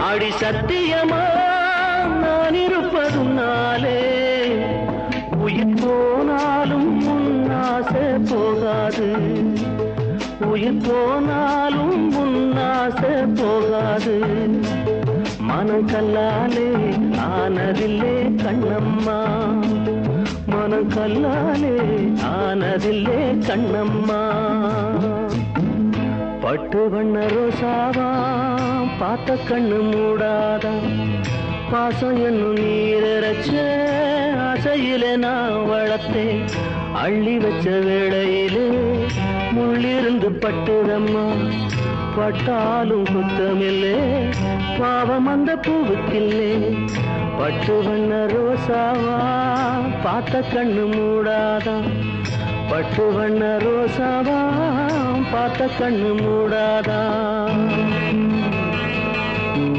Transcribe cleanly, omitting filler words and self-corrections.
அடி சத்தியமா நான் இருப்பதுனாலே உயிர் போனாலும் முன்னாசை போகாது, உயிர் போனாலும் முன்னாசை போகாது. மனம் கல்லாலே ஆனதில்லே கண்ணம்மா, மனம் கல்லாலே ஆனதில்லே கண்ணம்மா. பட்டு வண்ண ரோசாவா பார்த்த கண்ணு மூடாதா, பாசம் என்னும் நீரச்ச ஆசையிலே நான் வளர்த்தேன். அள்ளி வச்ச வேளையிலே முள்ளிருந்து பட்டுதம்மா, பட்டாலும் குத்தமில்லே பாவம் அந்த பூவுக்கில்லே. பட்டு வண்ண ரோசாவா பார்த்த கண்ணு மூடாதா, பட்டு வண்ண ரோசாவா பார்த்த கண்ணு மூடாதா.